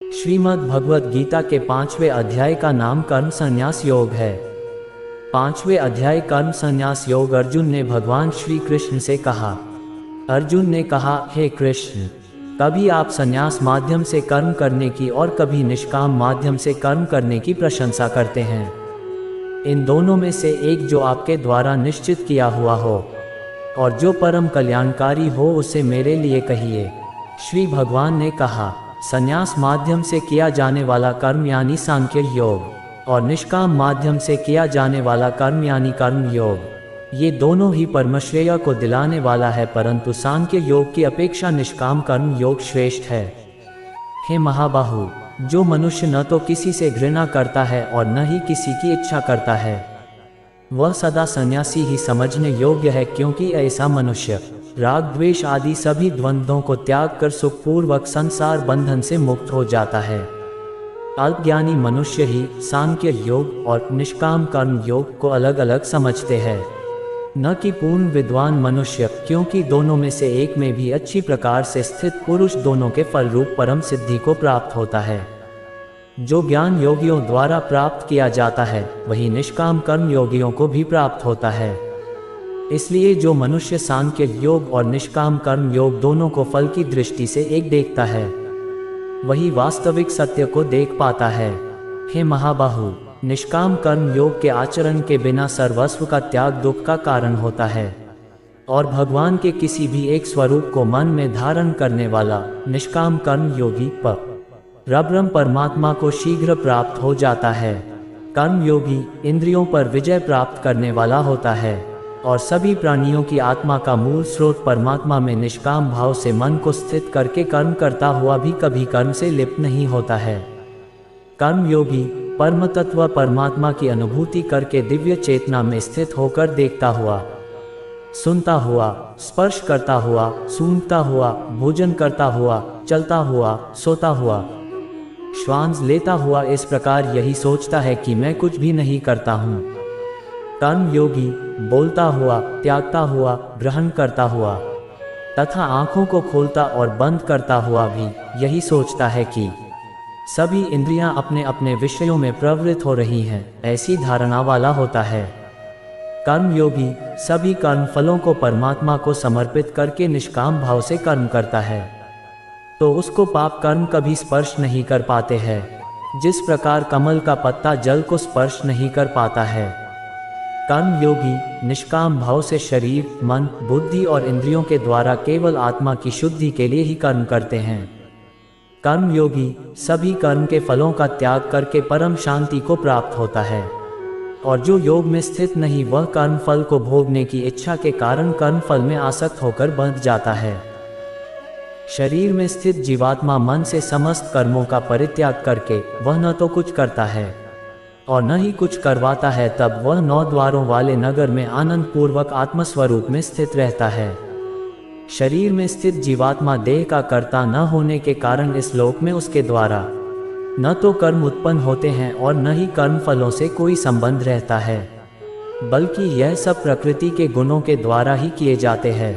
श्रीमद् भगवद गीता के 5वें अध्याय का नाम कर्म संन्यास योग है। 5वें अध्याय कर्म संन्यास योग। अर्जुन ने भगवान श्री कृष्ण से कहा। अर्जुन ने कहा, हे कृष्ण, कभी आप संन्यास माध्यम से कर्म करने की और कभी निष्काम माध्यम से कर्म करने की प्रशंसा करते हैं। इन दोनों में से एक जो आपके द्वारा निश्चित किया हुआ हो और जो परम कल्याणकारी हो उसे मेरे लिए कहिए। श्री भगवान ने कहा, संन्यास माध्यम से किया जाने वाला कर्म यानी सांख्य योग और निष्काम माध्यम से किया जाने वाला कर्म यानी कर्म योग, ये दोनों ही परमश्रेय को दिलाने वाला है, परंतु सांख्य योग की अपेक्षा निष्काम कर्म योग श्रेष्ठ है। हे महाबाहु, जो मनुष्य न तो किसी से घृणा करता है और न ही किसी की इच्छा करता है, वह सदा सन्यासी ही समझने योग्य है, क्योंकि ऐसा मनुष्य राग द्वेष आदि सभी द्वंद्वों को त्याग कर सुखपूर्वक संसार बंधन से मुक्त हो जाता है। अज्ञानी मनुष्य ही सांख्य योग और निष्काम कर्म योग को अलग अलग समझते हैं, न कि पूर्ण विद्वान मनुष्य, क्योंकि दोनों में से एक में भी अच्छी प्रकार से स्थित पुरुष दोनों के फल रूप परम सिद्धि को प्राप्त होता है। जो ज्ञान योगियों द्वारा प्राप्त किया जाता है वही निष्काम कर्म योगियों को भी प्राप्त होता है। इसलिए जो मनुष्य सांख्य योग और निष्काम कर्म योग दोनों को फल की दृष्टि से एक देखता है, वही वास्तविक सत्य को देख पाता है। हे महाबाहु, निष्काम कर्म योग के आचरण के बिना सर्वस्व का त्याग दुख का कारण होता है और भगवान के किसी भी एक स्वरूप को मन में धारण करने वाला निष्काम कर्म योगी परब्रह्म परमात्मा को शीघ्र प्राप्त हो जाता है। कर्म योगी इंद्रियों पर विजय प्राप्त करने वाला होता है और सभी प्राणियों की आत्मा का मूल स्रोत परमात्मा में निष्काम भाव से मन को स्थित करके कर्म करता हुआ भी कभी कर्म से लिप्त नहीं होता है। कर्म योगी परम तत्व परमात्मा की अनुभूति करके दिव्य चेतना में स्थित होकर देखता हुआ, सुनता हुआ, स्पर्श करता हुआ, सूंघता हुआ, भोजन करता हुआ, चलता हुआ, सोता हुआ, श्वास लेता हुआ, इस प्रकार यही सोचता है कि मैं कुछ भी नहीं करता हूँ। कर्म योगी बोलता हुआ, त्यागता हुआ, ग्रहण करता हुआ तथा आँखों को खोलता और बंद करता हुआ भी यही सोचता है कि सभी इंद्रियां अपने अपने विषयों में प्रवृत्त हो रही हैं, ऐसी धारणा वाला होता है। कर्म योगी सभी कर्म फलों को परमात्मा को समर्पित करके निष्काम भाव से कर्म करता है, तो उसको पाप कर्म कभी स्पर्श नहीं कर पाते हैं। जिस प्रकार कमल का पत्ता जल को स्पर्श नहीं कर पाता है, कर्म योगी निष्काम भाव से शरीर, मन, बुद्धि और इंद्रियों के द्वारा केवल आत्मा की शुद्धि के लिए ही कर्म करते हैं। कर्म योगी सभी कर्म के फलों का त्याग करके परम शांति को प्राप्त होता है और जो योग में स्थित नहीं वह कर्म फल को भोगने की इच्छा के कारण कर्म फल में आसक्त होकर बंध जाता है। शरीर में स्थित जीवात्मा मन से समस्त कर्मों का परित्याग करके वह न तो कुछ करता है और न ही कुछ करवाता है, तब वह 9 द्वारों वाले नगर में आनंद पूर्वक आत्मस्वरूप में स्थित रहता है। शरीर में स्थित जीवात्मा देह का कर्ता न होने के कारण इस लोक में उसके द्वारा न तो कर्म उत्पन्न होते हैं और न ही कर्म फलों से कोई संबंध रहता है, बल्कि यह सब प्रकृति के गुणों के द्वारा ही किए जाते हैं।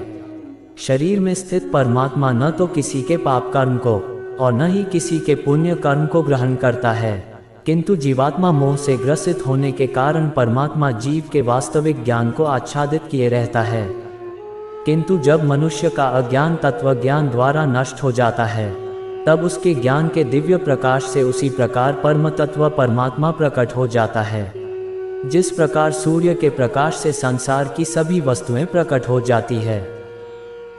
शरीर में स्थित परमात्मा न तो किसी के पाप कर्म को और न ही किसी के पुण्य कर्म को ग्रहण करता है, किंतु जीवात्मा मोह से ग्रसित होने के कारण परमात्मा जीव के वास्तविक ज्ञान को आच्छादित किए रहता है। किंतु जब मनुष्य का अज्ञान तत्व ज्ञान द्वारा नष्ट हो जाता है, तब उसके ज्ञान के दिव्य प्रकाश से उसी प्रकार परम तत्व परमात्मा प्रकट हो जाता है। जिस प्रकार सूर्य के प्रकाश से संसार की सभी वस्तुएं प्रकट हो जाती है।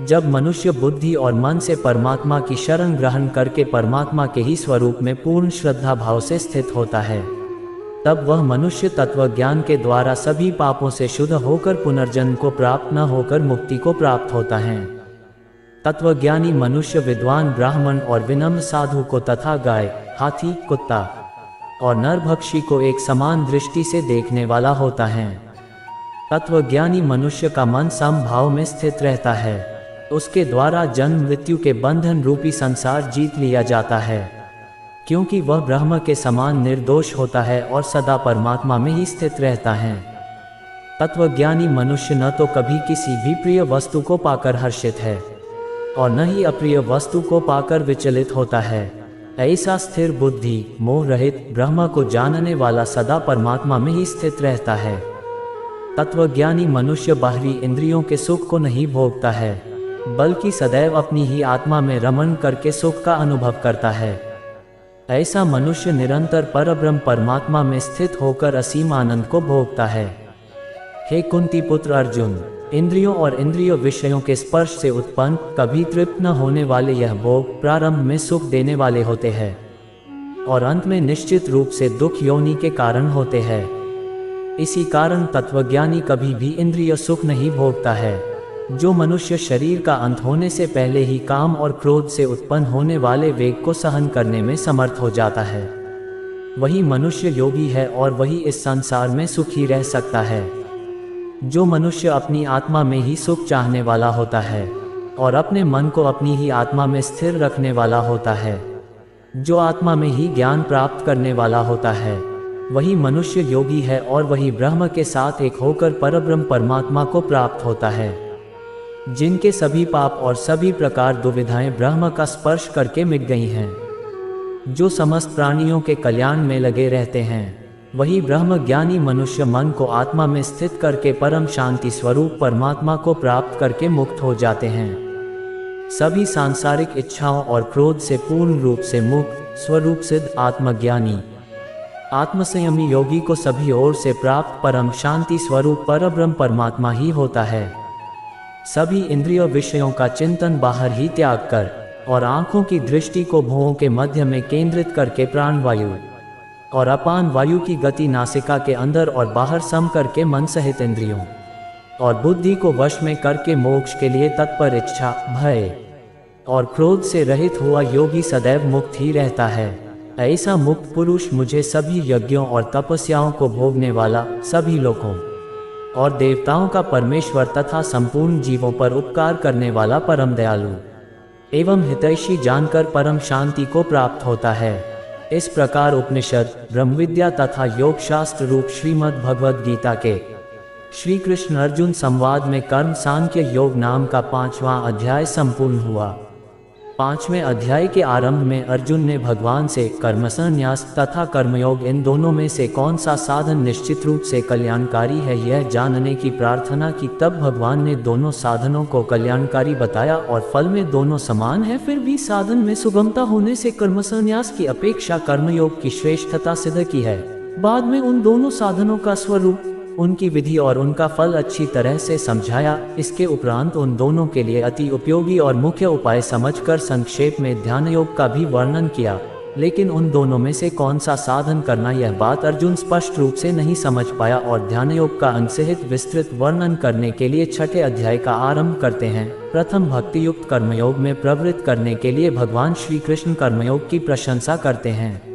जब मनुष्य बुद्धि और मन से परमात्मा की शरण ग्रहण करके परमात्मा के ही स्वरूप में पूर्ण श्रद्धा भाव से स्थित होता है, तब वह मनुष्य तत्व ज्ञान के द्वारा सभी पापों से शुद्ध होकर पुनर्जन्म को प्राप्त न होकर मुक्ति को प्राप्त होता है। तत्वज्ञानी मनुष्य विद्वान ब्राह्मण और विनम्र साधु को तथा गाय, हाथी, कुत्ता और नरभक्षी को एक समान दृष्टि से देखने वाला होता है। तत्वज्ञानी मनुष्य का मन समभाव में स्थित रहता है, उसके द्वारा जन्म मृत्यु के बंधन रूपी संसार जीत लिया जाता है, क्योंकि वह ब्रह्म के समान निर्दोष होता है और सदा परमात्मा में ही स्थित रहता है। तत्वज्ञानी मनुष्य न तो कभी किसी भी प्रिय वस्तु को पाकर हर्षित है और न ही अप्रिय वस्तु को पाकर विचलित होता है। ऐसा स्थिर बुद्धि मोह रहित ब्रह्म को जानने वाला सदा परमात्मा में ही स्थित रहता है। तत्वज्ञानी मनुष्य बाहरी इंद्रियों के सुख को नहीं भोगता है, बल्कि सदैव अपनी ही आत्मा में रमण करके सुख का अनुभव करता है। ऐसा मनुष्य निरंतर परब्रह्म परमात्मा में स्थित होकर असीम आनंद को भोगता है। हे कुंती पुत्र अर्जुन, इंद्रियों और इंद्रिय विषयों के स्पर्श से उत्पन्न कभी तृप्त न होने वाले यह भोग प्रारंभ में सुख देने वाले होते हैं और अंत में निश्चित रूप से दुख योनि के कारण होते हैं। इसी कारण तत्वज्ञानी कभी भी इंद्रिय सुख नहीं भोगता है। जो मनुष्य शरीर का अंत होने से पहले ही काम और क्रोध से उत्पन्न होने वाले वेग को सहन करने में समर्थ हो जाता है, वही मनुष्य योगी है और वही इस संसार में सुखी रह सकता है। जो मनुष्य अपनी आत्मा में ही सुख चाहने वाला होता है और अपने मन को अपनी ही आत्मा में स्थिर रखने वाला होता है, जो आत्मा में ही ज्ञान प्राप्त करने वाला होता है, वही मनुष्य योगी है और वही ब्रह्म के साथ एक होकर परब्रह्म परमात्मा को प्राप्त होता है। जिनके सभी पाप और सभी प्रकार दुविधाएं ब्रह्म का स्पर्श करके मिट गई हैं, जो समस्त प्राणियों के कल्याण में लगे रहते हैं, वही ब्रह्म ज्ञानी मनुष्य मन को आत्मा में स्थित करके परम शांति स्वरूप परमात्मा को प्राप्त करके मुक्त हो जाते हैं। सभी सांसारिक इच्छाओं और क्रोध से पूर्ण रूप से मुक्त स्वरूप सिद्ध आत्मज्ञानी आत्मसंयमी योगी को सभी ओर से प्राप्त परम शांति स्वरूप परब्रह्म परमात्मा ही होता है। सभी इंद्रिय विषयों का चिंतन बाहर ही त्याग कर और आंखों की दृष्टि को भुवों के मध्य में केंद्रित करके प्राणवायु और अपान वायु की गति नासिका के अंदर और बाहर सम करके मन सहित इंद्रियों और बुद्धि को वश में करके मोक्ष के लिए तत्पर इच्छा भय और क्रोध से रहित हुआ योगी सदैव मुक्त ही रहता है। ऐसा मुक्त पुरुष मुझे सभी यज्ञों और तपस्याओं को भोगने वाला, सभी लोगों और देवताओं का परमेश्वर तथा संपूर्ण जीवों पर उपकार करने वाला परम दयालु एवं हितैषी जानकर परम शांति को प्राप्त होता है। इस प्रकार उपनिषद, ब्रह्मविद्या तथा योग शास्त्र रूप श्रीमद् भगवद गीता के श्री कृष्ण अर्जुन संवाद में कर्म सांख्य योग नाम का 5वां अध्याय संपूर्ण हुआ। 5वें अध्याय के आरंभ में अर्जुन ने भगवान से कर्मसन्यास तथा कर्मयोग इन दोनों में से कौन सा साधन निश्चित रूप से कल्याणकारी है यह जानने की प्रार्थना की। तब भगवान ने दोनों साधनों को कल्याणकारी बताया और फल में दोनों समान है, फिर भी साधन में सुगमता होने से कर्मसन्यास की अपेक्षा कर्मयोग की श्रेष्ठता सिद्ध की है। बाद में उन दोनों साधनों का स्वरूप, उनकी विधि और उनका फल अच्छी तरह से समझाया। इसके उपरांत उन दोनों के लिए अति उपयोगी और मुख्य उपाय समझकर संक्षेप में ध्यान योग का भी वर्णन किया। लेकिन उन दोनों में से कौन सा साधन करना यह बात अर्जुन स्पष्ट रूप से नहीं समझ पाया और ध्यान योग का अंगसहित विस्तृत वर्णन करने के लिए 6ठे अध्याय का आरंभ करते हैं। प्रथम भक्ति युक्त कर्मयोग में प्रवृत्त करने के लिए भगवान श्री कृष्ण कर्मयोग की प्रशंसा करते हैं।